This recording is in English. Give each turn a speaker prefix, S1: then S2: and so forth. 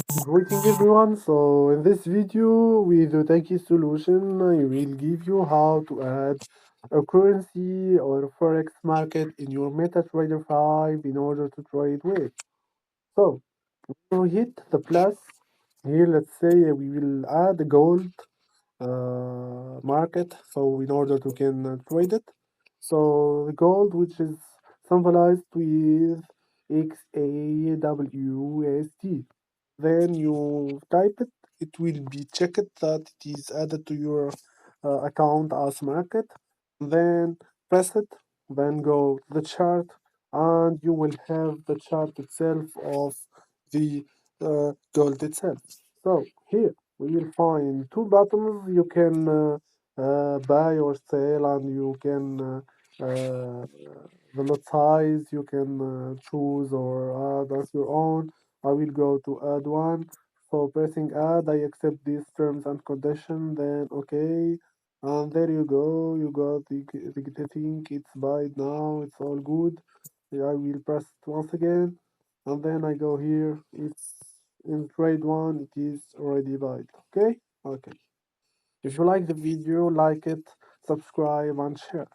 S1: Greeting everyone. So in this video with the Techie solution, I will give you how to add a currency or a forex market in your MetaTrader 5 in order to trade with. So we hit the plus here. Let's say we will add a gold market. So in order to can trade it. So the gold, which is symbolized with XAUUSD. Then you type it, it will be checked that it is added to your account as market. Then press it, then go to the chart, and you will have the chart itself of the gold itself. So here we will find two buttons. You can buy or sell, and you can the lot size you can choose or add as your own. I will go to add one. So pressing add, I accept these terms and condition. Then okay, and there you go. You got the thing. It's buy now. It's all good. I will press it once again, and then I go here. It's in trade one. It is already buy. Okay. Okay. If you like the video, like it, subscribe, and share.